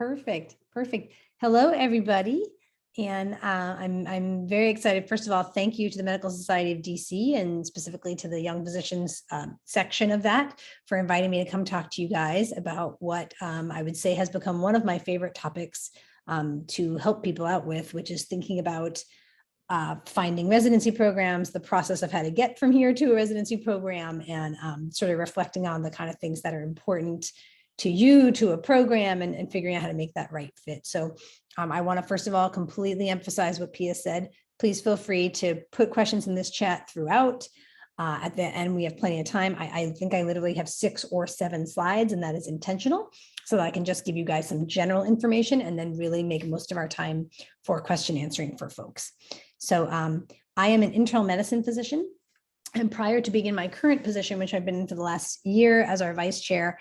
Perfect. Perfect. Hello, everybody. And I'm very excited. First of all, thank you to the Medical Society of DC and specifically to the Young Physicians section of that for inviting me to come talk to you guys about what I would say has become one of my favorite topics to help people out with, which is thinking about finding residency programs, the process of how to get from here to a residency program, and sort of reflecting on the kind of things that are important to you, to a program, and figuring out how to make that right fit. So I want to, first of all, completely emphasize what Pia said. Please feel free to put questions in this chat throughout. At the end, we have plenty of time. I think I literally have 6 or 7 slides, and that is intentional, so that I can just give you guys some general information and then really make most of our time for question answering for folks. So I am an internal medicine physician. And prior to being in my current position, which I've been in for the last year as our vice chair,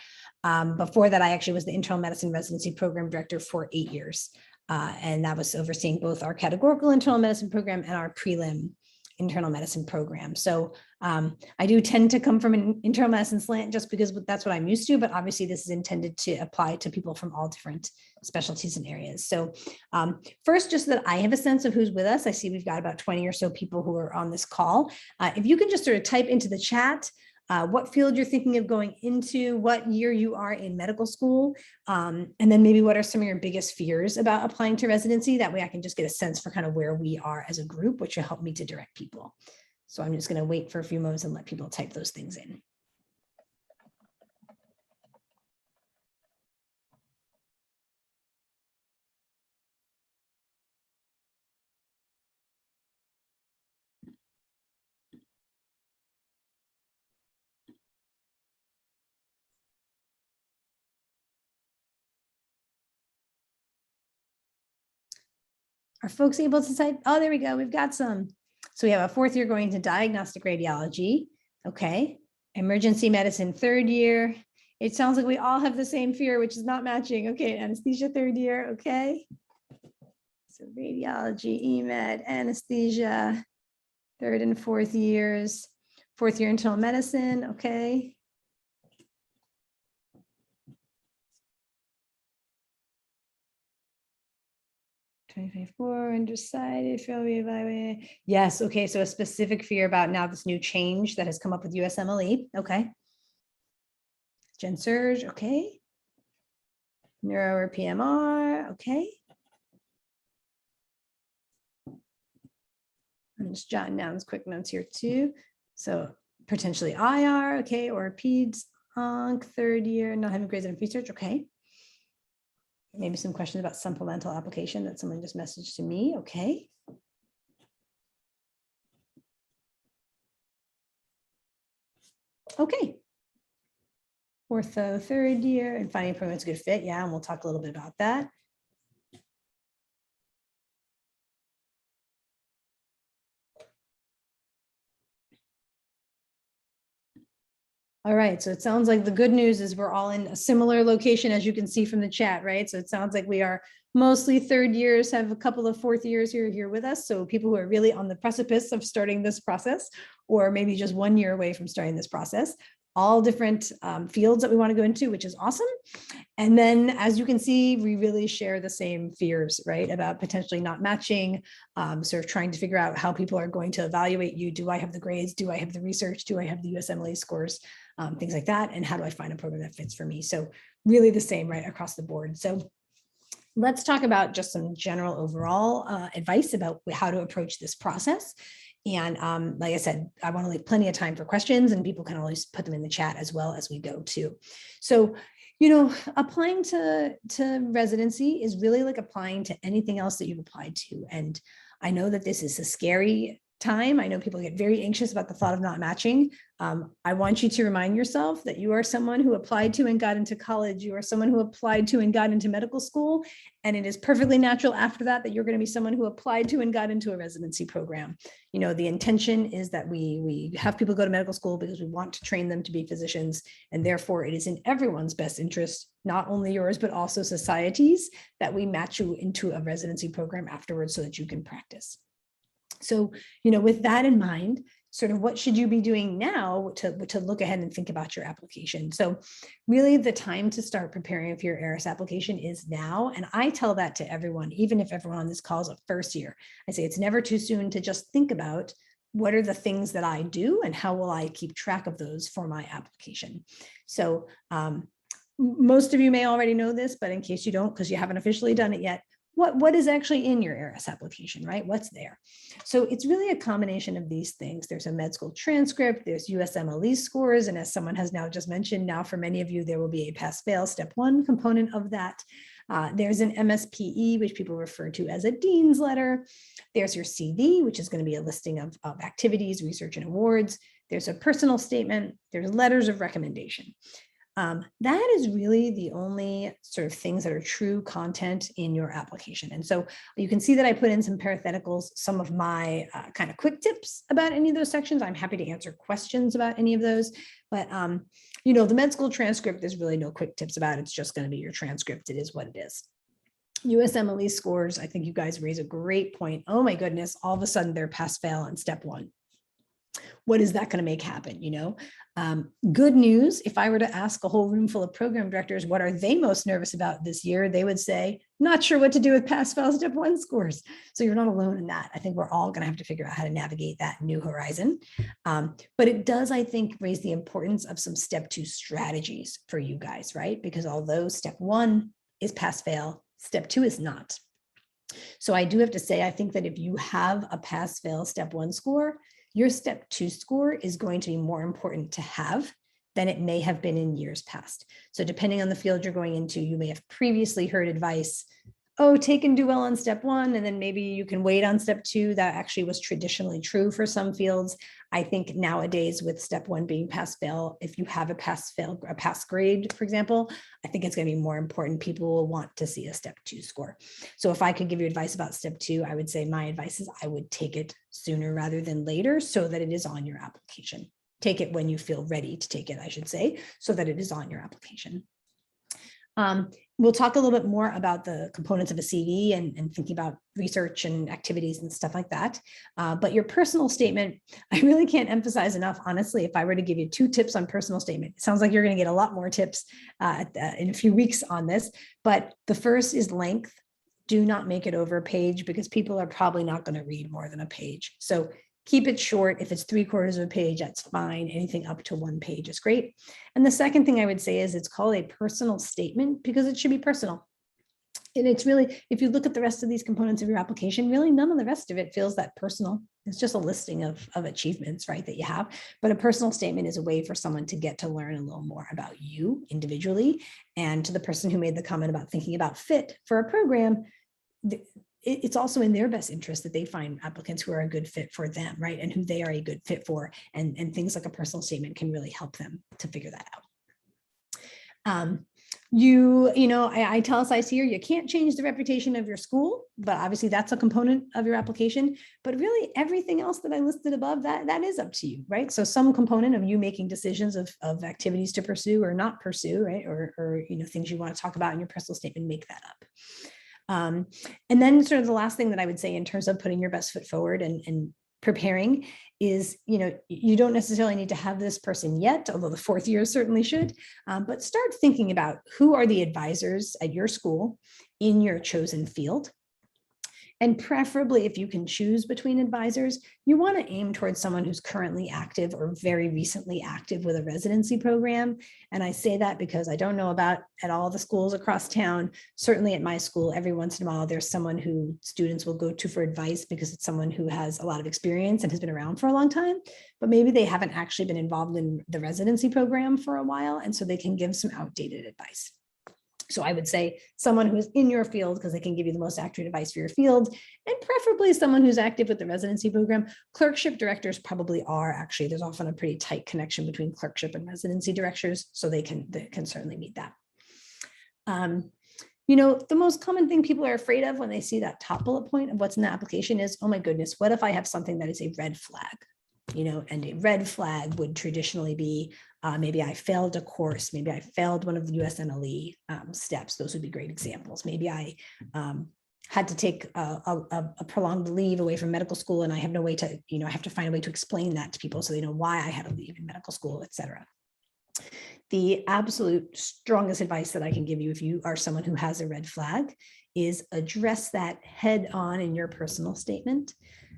before that, I actually was the internal medicine residency program director for 8 years. And that was overseeing both our categorical internal medicine program and our prelim internal medicine program. So I do tend to come from an internal medicine slant just because that's what I'm used to, but obviously this is intended to apply to people from all different specialties and areas. So first, just so that I have a sense of who's with us, I see we've got about 20 or so people who are on this call. If you can just sort of type into the chat what field you're thinking of going into, what year you are in medical school, and then maybe what are some of your biggest fears about applying to residency. That way I can just get a sense for kind of where we are as a group, which will help me to direct people. So I'm just going to wait for a few moments and let people type those things in. Are folks able to type? Oh, there we go. We've got some. So we have a 4th year going to diagnostic radiology. Okay. Emergency medicine 3rd year. It sounds like we all have the same fear, which is not matching. Okay. Anesthesia 3rd year. Okay. So radiology, EMED, anesthesia, 3rd and 4th years. 4th year internal medicine. Okay. Undecided, fail reevaluated. Yes, okay, so a specific fear about now this new change that has come up with USMLE, okay. Gen Surge, okay. Neuro or PMR, okay. I'm just jotting down some quick notes here too. So potentially IR, okay, or PEDS, onc, 3rd year, not having grades in research, okay. Maybe some questions about supplemental application that someone just messaged to me. Okay. Okay. Ortho 3rd year and finding a program that's a good fit. Yeah, and we'll talk a little bit about that. All right, so it sounds like the good news is we're all in a similar location, as you can see from the chat, right? So it sounds like we are mostly 3rd years, have a couple of 4th years here with us. So people who are really on the precipice of starting this process, or maybe just 1 year away from starting this process, all different fields that we want to go into, which is awesome. And then, as you can see, we really share the same fears, right? About potentially not matching, sort of trying to figure out how people are going to evaluate you. Do I have the grades? Do I have the research? Do I have the USMLE scores? Things like that. And how do I find a program that fits for me? So really the same right across the board. So let's talk about just some general overall advice about how to approach this process. And like I said, I want to leave plenty of time for questions, and people can always put them in the chat as well as we go too. So, you know, applying to residency is really like applying to anything else that you've applied to. And I know that this is a scary time. I know people get very anxious about the thought of not matching. I want you to remind yourself that you are someone who applied to and got into college. You are someone who applied to and got into medical school. And it is perfectly natural after that that you're going to be someone who applied to and got into a residency program. You know, the intention is that we have people go to medical school because we want to train them to be physicians. And therefore, it is in everyone's best interest, not only yours, but also society's, that we match you into a residency program afterwards so that you can practice. So, you know, with that in mind, sort of what should you be doing now to look ahead and think about your application. So really the time to start preparing for your ARIS application is now. And I tell that to everyone, even if everyone on this call is a first year. I say it's never too soon to just think about what are the things that I do and how will I keep track of those for my application. So most of you may already know this, but in case you don't, because you haven't officially done it yet, what is actually in your ARIS application, right? What's there? So it's really a combination of these things. There's a med school transcript, there's USMLE scores, and as someone has now just mentioned, now for many of you, there will be a pass-fail step 1 component of that. There's an MSPE, which people refer to as a dean's letter. There's your CV, which is going to be a listing of activities, research, and awards. There's a personal statement. There's letters of recommendation. That is really the only sort of things that are true content in your application. And so you can see that I put in some parentheticals, some of my kind of quick tips about any of those sections. I'm happy to answer questions about any of those, but you know, the med school transcript, there's really no quick tips about it. It's just going to be your transcript. It is what it is. USMLE scores, I think you guys raise a great point. Oh my goodness, all of a sudden they're pass fail on step 1. What is that going to make happen? You know, good news. If I were to ask a whole room full of program directors, what are they most nervous about this year? They would say, not sure what to do with pass fail step 1 scores. So you're not alone in that. I think we're all going to have to figure out how to navigate that new horizon. But it does, I think, raise the importance of some step 2 strategies for you guys, right? Because although step 1 is pass fail, step 2 is not. So I do have to say, I think that if you have a pass fail step 1 score, your step 2 score is going to be more important to have than it may have been in years past. So depending on the field you're going into, you may have previously heard advice, oh, take and do well on step 1, and then maybe you can wait on step 2. That actually was traditionally true for some fields. I think nowadays with step 1 being pass fail, if you have a pass grade, for example, I think it's going to be more important. People will want to see a step 2 score. So if I could give you advice about step 2, I would say my advice is I would take it sooner rather than later so that it is on your application. Take it when you feel ready to take it, I should say, so that it is on your application. We'll talk a little bit more about the components of a CV and thinking about research and activities and stuff like that. But your personal statement, I really can't emphasize enough, honestly, if I were to give you 2 tips on personal statement, it sounds like you're going to get a lot more tips in a few weeks on this. But the first is length. Do not make it over a page because people are probably not going to read more than a page. So keep it short. If it's 3/4 of a page, that's fine. Anything up to 1 page is great. And the second thing I would say is it's called a personal statement because it should be personal. And it's really, if you look at the rest of these components of your application, really none of the rest of it feels that personal. It's just a listing of achievements, right, that you have. But a personal statement is a way for someone to get to learn a little more about you individually. And to the person who made the comment about thinking about fit for a program, it's also in their best interest that they find applicants who are a good fit for them, right? And who they are a good fit for. And things like a personal statement can really help them to figure that out. I tell us here, you can't change the reputation of your school, but obviously that's a component of your application. But really everything else that I listed above, that is up to you, right? So some component of you making decisions of activities to pursue or not pursue, right? Or things you want to talk about in your personal statement, make that up. And then sort of the last thing that I would say in terms of putting your best foot forward and preparing is, you don't necessarily need to have this person yet, although the 4th year certainly should, but start thinking about who are the advisors at your school in your chosen field. And preferably, if you can choose between advisors, you want to aim towards someone who's currently active or very recently active with a residency program. And I say that because I don't know about at all the schools across town. Certainly at my school, every once in a while, there's someone who students will go to for advice because it's someone who has a lot of experience and has been around for a long time, but maybe they haven't actually been involved in the residency program for a while. And so they can give some outdated advice. So I would say someone who is in your field because they can give you the most accurate advice for your field, and preferably someone who's active with the residency program. Clerkship directors probably are actually, there's often a pretty tight connection between clerkship and residency directors, so they can certainly meet that. The most common thing people are afraid of when they see that top bullet point of what's in the application is, oh my goodness, what if I have something that is a red flag? And a red flag would traditionally be maybe I failed a course, maybe I failed one of the USMLE steps. Those would be great examples. Maybe I had to take a prolonged leave away from medical school, and I have no way to, I have to find a way to explain that to people so they know why I had to leave in medical school, et cetera. The absolute strongest advice that I can give you if you are someone who has a red flag is address that head on in your personal statement.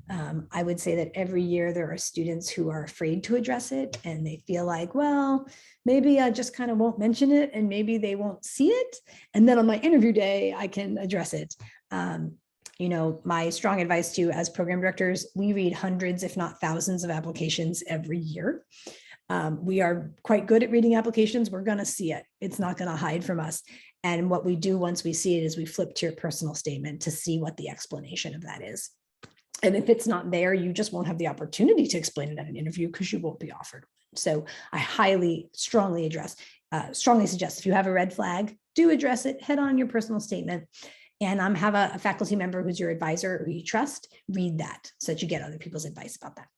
I would say that every year there are students who are afraid to address it, and they feel like, well, maybe I just kind of won't mention it and maybe they won't see it. And then on my interview day, I can address it. My strong advice to you as program directors, we read hundreds, if not thousands of applications every year. We are quite good at reading applications. We're going to see it. It's not going to hide from us. And what we do once we see it is we flip to your personal statement to see what the explanation of that is. And if it's not there, you just won't have the opportunity to explain it at an interview because you won't be offered. So I strongly suggest if you have a red flag, do address it, head on your personal statement. And have a faculty member who's your advisor who you trust, read that so that you get other people's advice about that.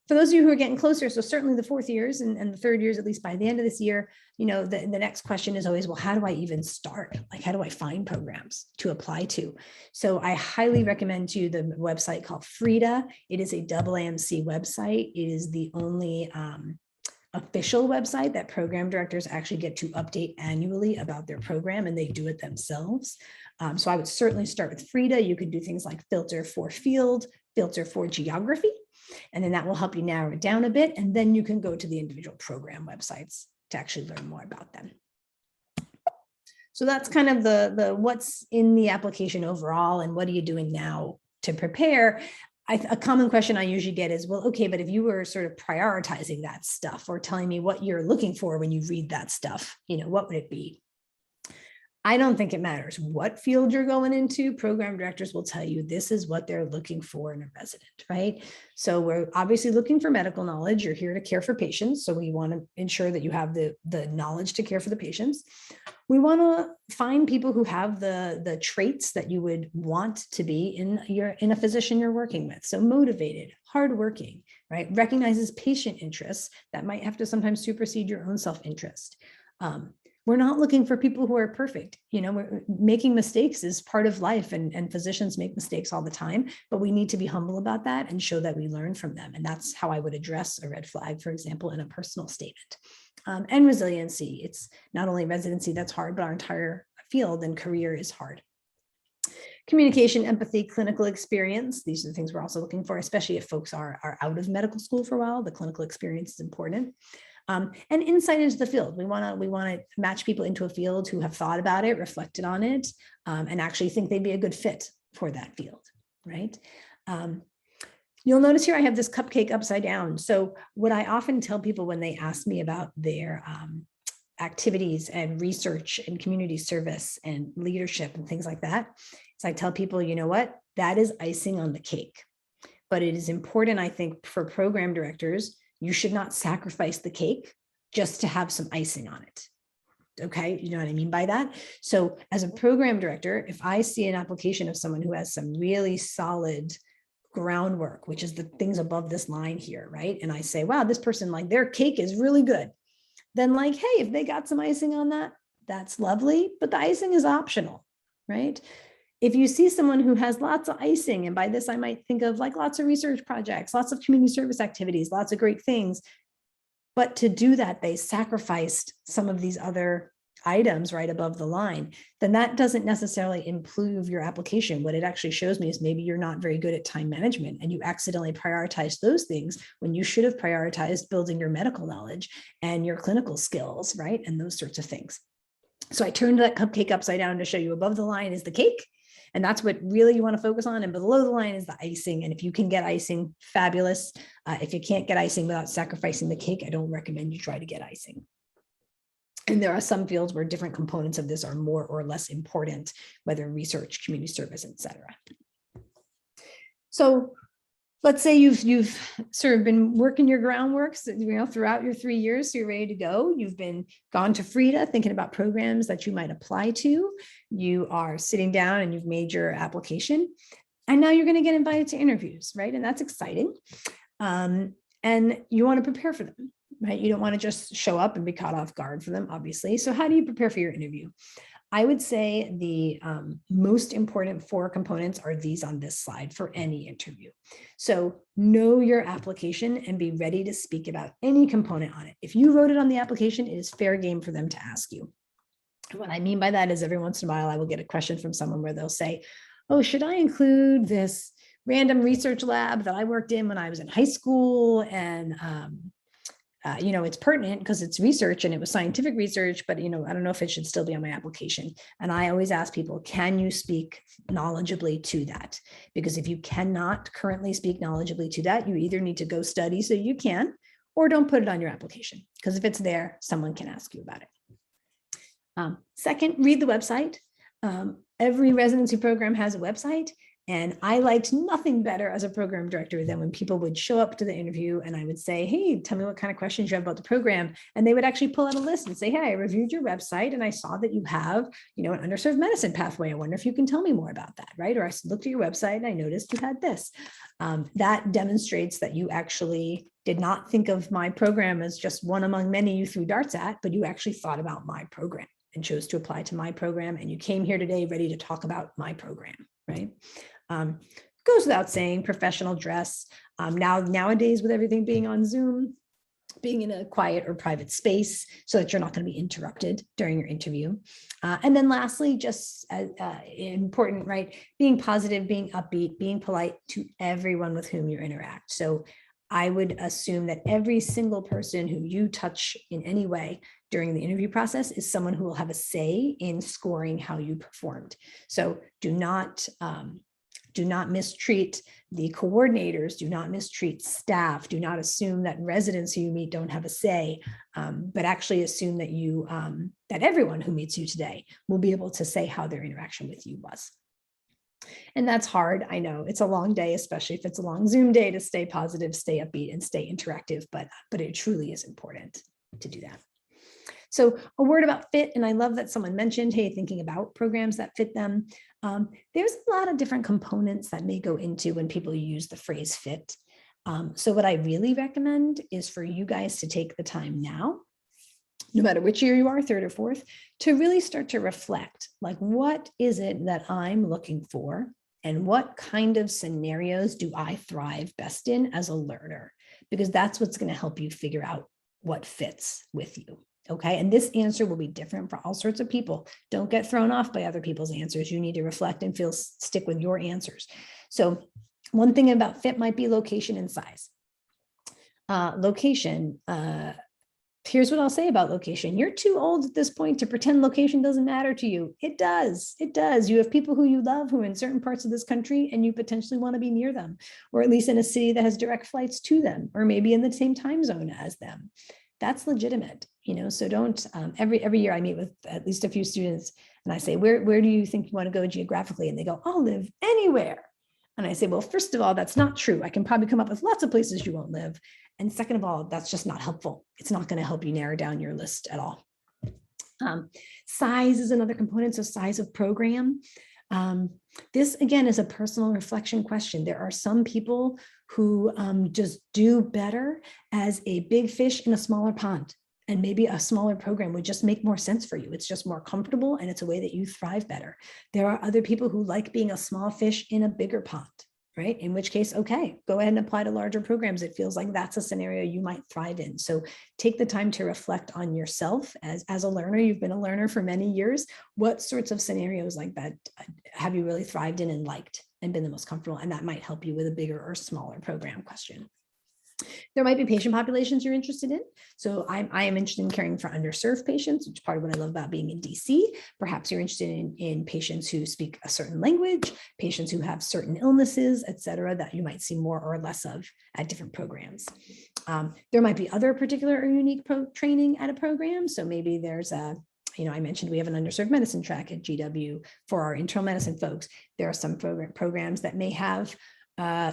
For those of you who are getting closer, so certainly the fourth years and the third years, at least by the end of this year, the next question is always, well, how do I even start? Like, how do I find programs to apply to? So I highly recommend to you the website called FRIDA. It is a AAMC website. It is the only official website that program directors actually get to update annually about their program, and they do it themselves. So I would certainly start with FRIDA. You can do things like filter for field, filter for geography, and then that will help you narrow it down a bit. And then you can go to the individual program websites to actually learn more about them. So that's kind of the what's in the application overall and what are you doing now to prepare. A common question I usually get is, well, okay, but if you were sort of prioritizing that stuff or telling me what you're looking for when you read that stuff, what would it be? I don't think it matters what field you're going into. Program directors will tell you this is what they're looking for in a resident, right? So we're obviously looking for medical knowledge. You're here to care for patients. So we want to ensure that you have the knowledge to care for the patients. We want to find people who have the traits that you would want to be in a physician you're working with. So motivated, hardworking, right? Recognizes patient interests that might have to sometimes supersede your own self-interest. We're not looking for people who are perfect. Making mistakes is part of life, and physicians make mistakes all the time, but we need to be humble about that and show that we learn from them. And that's how I would address a red flag, for example, in a personal statement. And resiliency. It's not only residency that's hard, but our entire field and career is hard. Communication, empathy, clinical experience. These are the things we're also looking for, especially if folks are out of medical school for a while. The clinical experience is important. And insight into the field. We want to match people into a field who have thought about it, reflected on it, and actually think they'd be a good fit for that field, right? You'll notice here I have this cupcake upside down. So what I often tell people when they ask me about their activities and research and community service and leadership and things like that, is I tell people, you know what, that is icing on the cake. But it is important, I think, for program directors, you should not sacrifice the cake just to have some icing on it. Okay, you know what I mean by that? So as a program director, if I see an application of someone who has some really solid groundwork, which is the things above this line here, right? And I say, wow, this person, like their cake is really good. Then like, hey, if they got some icing on that, that's lovely, but the icing is optional, right? If you see someone who has lots of icing, and by this I might think of like lots of research projects, lots of community service activities, lots of great things, but to do that, they sacrificed some of these other items right above the line, then that doesn't necessarily improve your application. What it actually shows me is maybe you're not very good at time management and you accidentally prioritize those things when you should have prioritized building your medical knowledge and your clinical skills, right? And those sorts of things. So I turned that cupcake upside down to show you above the line is the cake. And that's what really you want to focus on. And below the line is the icing. And if you can get icing, fabulous. If you can't get icing without sacrificing the cake, I don't recommend you try to get icing. And there are some fields where different components of this are more or less important, whether research, community service, et cetera. So let's say you've sort of been working your groundwork, throughout your 3 years, so you're ready to go. You've gone to FRIDA thinking about programs that you might apply to. You are sitting down and you've made your application. And now you're going to get invited to interviews, right? And that's exciting. And you want to prepare for them, right? You don't want to just show up and be caught off guard for them, obviously. So how do you prepare for your interview? I would say the most important 4 components are these on this slide for any interview. So know your application and be ready to speak about any component on it. If you wrote it on the application, it is fair game for them to ask you. What I mean by that is every once in a while, I will get a question from someone where they'll say, oh, should I include this random research lab that I worked in when I was in high school? And it's pertinent because it's research and it was scientific research, but, I don't know if it should still be on my application. And I always ask people, can you speak knowledgeably to that? Because if you cannot currently speak knowledgeably to that, you either need to go study so you can, or don't put it on your application. Because if it's there, someone can ask you about it. Second, read the website. Every residency program has a website. And I liked nothing better as a program director than when people would show up to the interview and I would say, hey, tell me what kind of questions you have about the program. And they would actually pull out a list and say, hey, I reviewed your website and I saw that you have, an underserved medicine pathway. I wonder if you can tell me more about that, right? Or I looked at your website and I noticed you had this. That demonstrates that you actually did not think of my program as just one among many you threw darts at, but you actually thought about my program and chose to apply to my program. And you came here today ready to talk about my program, right? Goes without saying, professional dress. Nowadays, with everything being on Zoom, being in a quiet or private space so that you're not going to be interrupted during your interview. And then lastly, just important, right? Being positive, being upbeat, being polite to everyone with whom you interact. So I would assume that every single person who you touch in any way during the interview process is someone who will have a say in scoring how you performed. So do not mistreat the coordinators, do not mistreat staff, do not assume that residents who you meet don't have a say, but actually assume that that everyone who meets you today will be able to say how their interaction with you was. And that's hard. I know it's a long day, especially if it's a long Zoom day, to stay positive, stay upbeat, and stay interactive, but it truly is important to do that. So a word about fit, and I love that someone mentioned, hey, thinking about programs that fit them. There's a lot of different components that may go into when people use the phrase fit. So what I really recommend is for you guys to take the time now, no matter which year you are, 3rd or 4th, to really start to reflect, like, what is it that I'm looking for? And what kind of scenarios do I thrive best in as a learner? Because that's what's going to help you figure out what fits with you. Okay. And this answer will be different for all sorts of people. Don't get thrown off by other people's answers. You need to reflect and stick with your answers. So one thing about fit might be location and size. Here's what I'll say about location. You're too old at this point to pretend location doesn't matter to you. It does. It does. You have people who you love who are in certain parts of this country and you potentially want to be near them, or at least in a city that has direct flights to them, or maybe in the same time zone as them. That's legitimate, so don't, every year I meet with at least a few students and I say, where do you think you want to go geographically? And they go, I'll live anywhere. And I say, well, first of all, that's not true. I can probably come up with lots of places you won't live. And second of all, that's just not helpful. It's not going to help you narrow down your list at all. Size is another component. So size of program. This, again, is a personal reflection question. There are some people who just do better as a big fish in a smaller pond. And maybe a smaller program would just make more sense for you. It's just more comfortable and it's a way that you thrive better. There are other people who like being a small fish in a bigger pond, right? In which case, okay, go ahead and apply to larger programs. It feels like that's a scenario you might thrive in. So take the time to reflect on yourself as a learner. You've been a learner for many years. What sorts of scenarios like that have you really thrived in and liked and been the most comfortable? And that might help you with a bigger or smaller program question. There might be patient populations you're interested in. So I am interested in caring for underserved patients, which is part of what I love about being in DC. Perhaps you're interested in patients who speak a certain language, patients who have certain illnesses, et cetera, that you might see more or less of at different programs. There might be other particular or unique training at a program. So maybe there's I mentioned we have an underserved medicine track at GW for our internal medicine folks. There are some programs that may have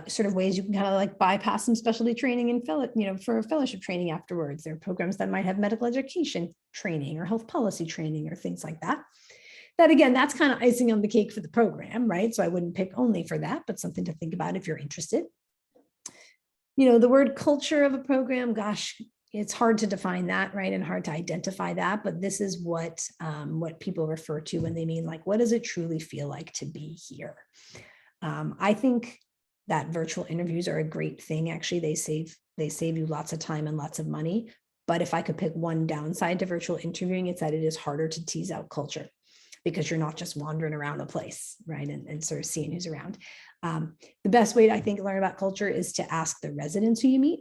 sort of ways you can kind of like bypass some specialty training and for fellowship training afterwards. There are programs that might have medical education training or health policy training or things like that. That again, that's kind of icing on the cake for the program, right? So I wouldn't pick only for that, but something to think about if you're interested. The word culture of a program, gosh, it's hard to define that, right? And hard to identify that, but this is what people refer to when they mean like, what does it truly feel like to be here? I think that virtual interviews are a great thing. Actually, they save you lots of time and lots of money. But if I could pick one downside to virtual interviewing, it's that it is harder to tease out culture because you're not just wandering around a place, right? And sort of seeing who's around. The best way to, I think, learn about culture is to ask the residents who you meet,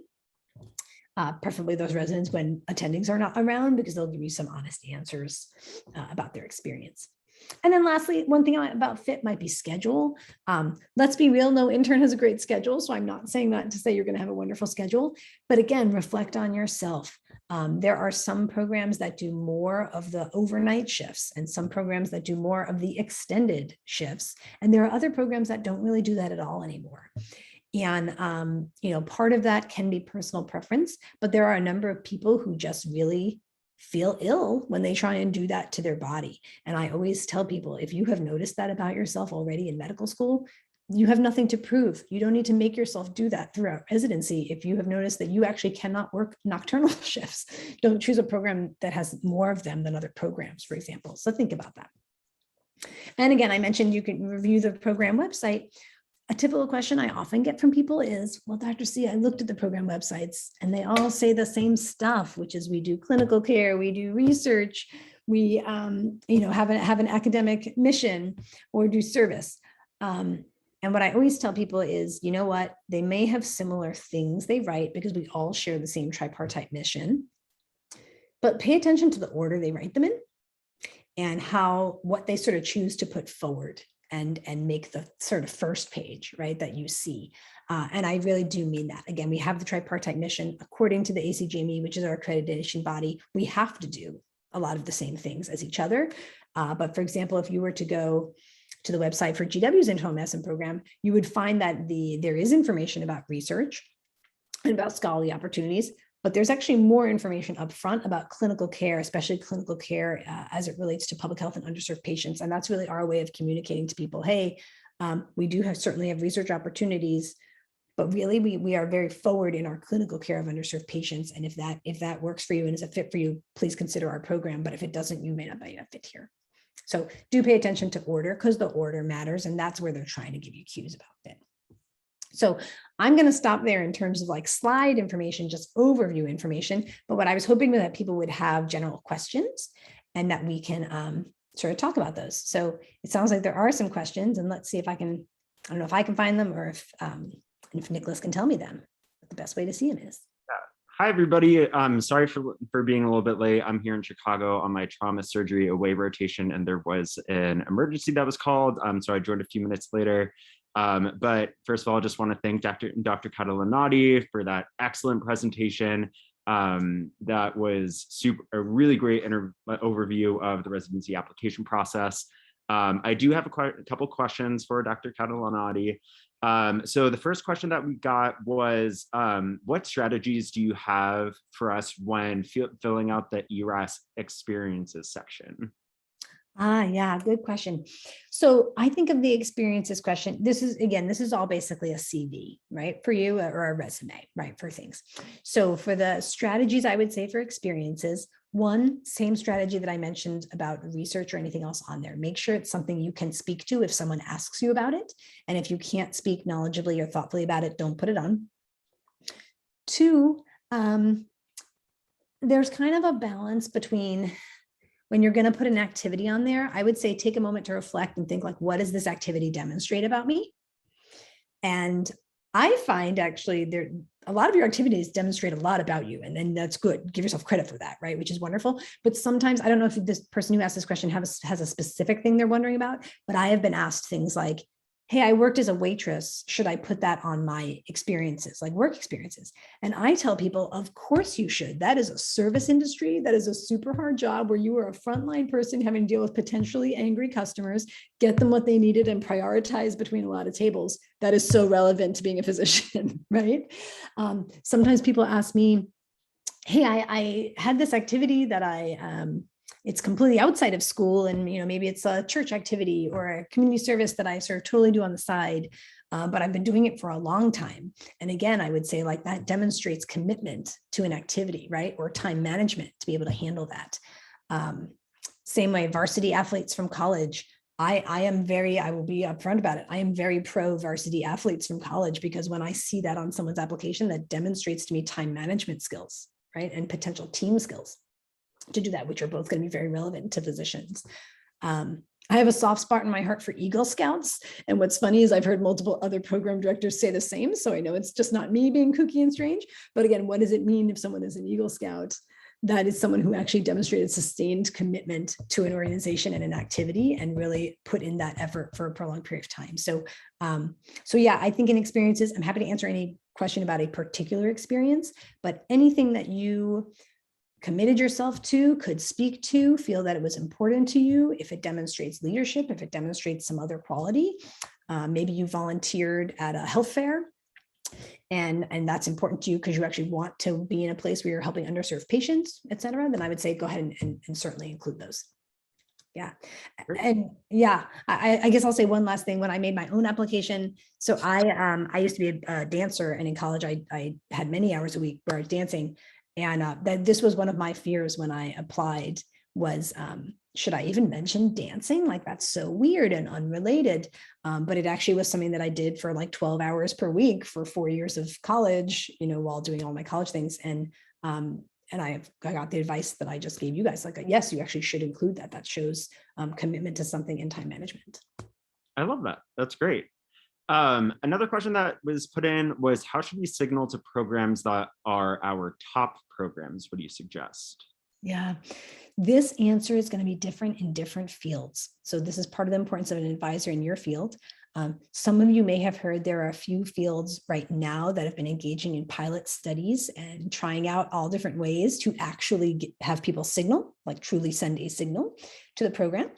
preferably those residents when attendings are not around, because they'll give you some honest answers about their experience. And then lastly, one thing about fit might be schedule. Let's be real, no intern has a great schedule. So I'm not saying that to say you're going to have a wonderful schedule, but again, reflect on yourself. There are some programs that do more of the overnight shifts and some programs that do more of the extended shifts. And there are other programs that don't really do that at all anymore. And, part of that can be personal preference, but there are a number of people who just really feel ill when they try and do that to their body. And I always tell people, if you have noticed that about yourself already in medical school, you have nothing to prove. You don't need to make yourself do that throughout residency. If you have noticed that you actually cannot work nocturnal shifts, don't choose a program that has more of them than other programs, for example. So think about that. And again, I mentioned you can review the program website. A typical question I often get from people is, well, Dr. C, I looked at the program websites and they all say the same stuff, which is we do clinical care, we do research, we have an academic mission or do service. And what I always tell people is, you know what, they may have similar things they write because we all share the same tripartite mission, but pay attention to the order they write them in and what they sort of choose to put forward and make the sort of first page, right, that you see. And I really do mean that. Again, we have the tripartite mission. According to the ACGME, which is our accreditation body, we have to do a lot of the same things as each other. But for example, if you were to go to the website for GW's internal medicine program, you would find that there is information about research and about scholarly opportunities, but there's actually more information up front about clinical care, especially clinical care as it relates to public health and underserved patients. And that's really our way of communicating to people, hey, we do certainly have research opportunities, but really we are very forward in our clinical care of underserved patients. And if that works for you and is a fit for you, please consider our program. But if it doesn't, you may not be a fit here. So do pay attention to order because the order matters. And that's where they're trying to give you cues about fit. So I'm going to stop there in terms of like slide information, just overview information. But what I was hoping that people would have general questions and that we can sort of talk about those. So it sounds like there are some questions, and let's see if I don't know if I can find them or if Nicholas can tell me them, what the best way to see them is. Hi, everybody. Sorry for being a little bit late. I'm here in Chicago on my trauma surgery away rotation, and there was an emergency that was called. So I joined a few minutes later. But first of all, I just want to thank Dr. Catalanotti for that excellent presentation. That was a really great overview of the residency application process. I do have a couple questions for Dr. Catalanotti. So the first question that we got was, what strategies do you have for us when filling out the ERAS experiences section? Yeah, good question. So I think of the experiences question. This is all basically a CV, right? For you, or a resume, right? For things. So for the strategies, I would say for experiences, one, same strategy that I mentioned about research or anything else on there. Make sure it's something you can speak to if someone asks you about it. And if you can't speak knowledgeably or thoughtfully about it, don't put it on. Two, there's kind of a balance between when you're going to put an activity on there, I would say take a moment to reflect and think like, what does this activity demonstrate about me? And I find actually a lot of your activities demonstrate a lot about you, and then that's good. Give yourself credit for that, right? Which is wonderful. But sometimes, I don't know if this person who asked this question has a specific thing they're wondering about, but I have been asked things like, hey, I worked as a waitress. Should I put that on my experiences, like work experiences? And I tell people, of course you should. That is a service industry. That is a super hard job where you are a frontline person having to deal with potentially angry customers, get them what they needed and prioritize between a lot of tables. That is so relevant to being a physician, right? Sometimes people ask me, hey, I had this activity that it's completely outside of school, and maybe it's a church activity or a community service that I sort of totally do on the side. but I've been doing it for a long time. And again, I would say like that demonstrates commitment to an activity, right? Or time management to be able to handle that. Same way, varsity athletes from college. I will be upfront about it. I am very pro varsity athletes from college, because when I see that on someone's application, that demonstrates to me time management skills, right? And potential team skills to do that, which are both going to be very relevant to physicians. I have a soft spot in my heart for Eagle Scouts. And what's funny is I've heard multiple other program directors say the same. So I know it's just not me being kooky and strange. But again, what does it mean if someone is an Eagle Scout? That is someone who actually demonstrated sustained commitment to an organization and an activity and really put in that effort for a prolonged period of time. So yeah, I think in experiences, I'm happy to answer any question about a particular experience, but anything that you committed yourself to, could speak to, feel that it was important to you, if it demonstrates leadership, if it demonstrates some other quality, maybe you volunteered at a health fair, and that's important to you because you actually want to be in a place where you're helping underserved patients, et cetera, then I would say go ahead and certainly include those. Yeah. And yeah, I guess I'll say one last thing. When I made my own application, so I used to be a dancer, and in college I had many hours a week where I was dancing. And that this was one of my fears when I applied was, should I even mention dancing? Like, that's so weird and unrelated. But it actually was something that I did for like 12 hours per week for 4 years of college, while doing all my college things. And I got the advice that I just gave you guys, like, yes, you actually should include that. That shows commitment to something in time management. I love that. That's great. Another question that was put in was, how should we signal to programs that are our top programs? What do you suggest? Yeah, this answer is going to be different in different fields. So this is part of the importance of an advisor in your field. Some of you may have heard there are a few fields right now that have been engaging in pilot studies and trying out all different ways to actually have people signal, like truly send a signal to the program.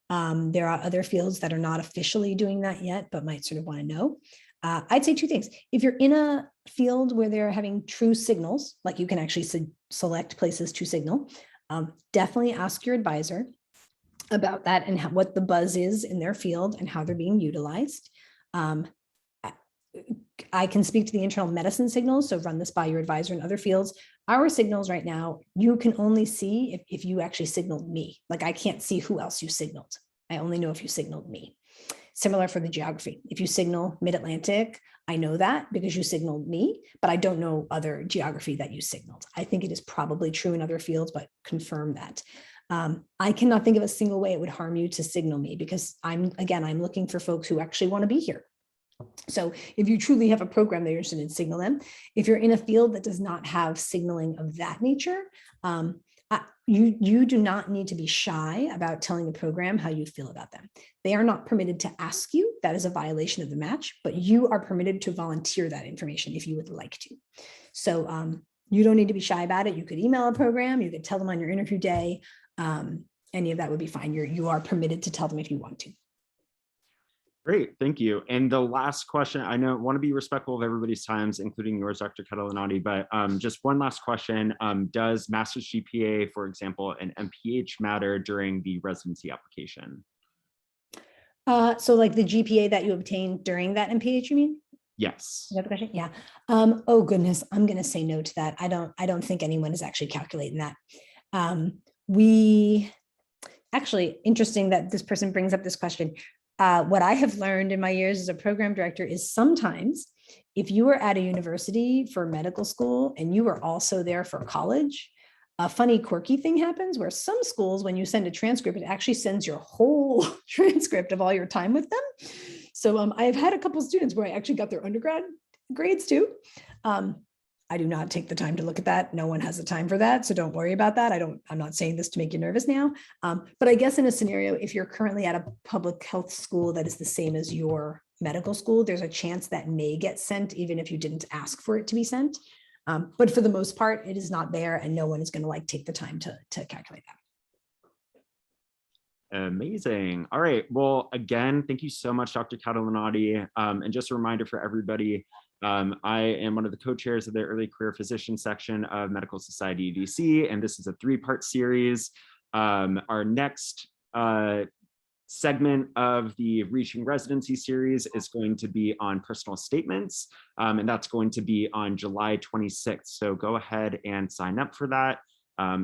There are other fields that are not officially doing that yet, but might sort of want to know. I'd say two things. If you're in a field where they're having true signals, like you can actually select places to signal, definitely ask your advisor about that and what the buzz is in their field and how they're being utilized. I can speak to the internal medicine signals, so run this by your advisor in other fields. Our signals right now, you can only see if you actually signaled me. Like, I can't see who else you signaled. I only know if you signaled me. Similar for the geography. If you signal Mid-Atlantic, I know that because you signaled me, but I don't know other geography that you signaled. I think it is probably true in other fields, but confirm that. I cannot think of a single way it would harm you to signal me, because I'm looking for folks who actually want to be here. So if you truly have a program that you're interested in, signal them. If you're in a field that does not have signaling of that nature, you do not need to be shy about telling the program how you feel about them. They are not permitted to ask you. That is a violation of the match, but you are permitted to volunteer that information if you would like to. So you don't need to be shy about it. You could email a program. You could tell them on your interview day. Any of that would be fine. You are permitted to tell them if you want to. Great, thank you. And the last question, I want to be respectful of everybody's times, including yours, Dr. Catalanotti, but just one last question. Does master's GPA, for example, and MPH matter during the residency application? So like the GPA that you obtained during that MPH, you mean? Yes. Is that the question? Yeah. Oh goodness, I'm going to say no to that. I don't think anyone is actually calculating that. We actually, interesting that this person brings up this question. What I have learned in my years as a program director is sometimes if you were at a university for medical school and you were also there for college, a funny quirky thing happens where some schools, when you send a transcript, it actually sends your whole transcript of all your time with them. So I've had a couple of students where I actually got their undergrad grades too. I do not take the time to look at that. No one has the time for that. So don't worry about that. I'm not saying this to make you nervous now. But I guess in a scenario, if you're currently at a public health school that is the same as your medical school, there's a chance that may get sent, even if you didn't ask for it to be sent. But for the most part, it is not there, and no one is going to take the time to calculate that. Amazing. All right. Well, again, thank you so much, Dr. Catalanotti. And just a reminder for everybody, I am one of the co-chairs of the Early Career Physician section of Medical Society DC, and this is a 3-part series. Our next segment of the Reaching Residency series is going to be on personal statements, and that's going to be on July 26th. So go ahead and sign up for that.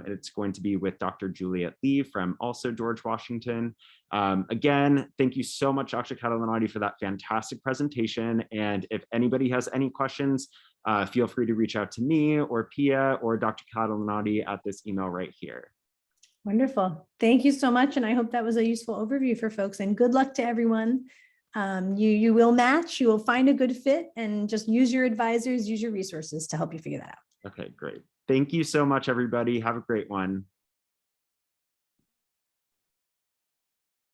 It's going to be with Dr. Juliet Lee from also George Washington. Again, thank you so much, Dr. Catalanotti, for that fantastic presentation. And if anybody has any questions, feel free to reach out to me or Pia or Dr. Catalanotti at this email right here. Wonderful. Thank you so much. And I hope that was a useful overview for folks, and good luck to everyone. You will match, you will find a good fit, and just use your advisors, use your resources to help you figure that out. Okay, great. Thank you so much, everybody. Have a great one.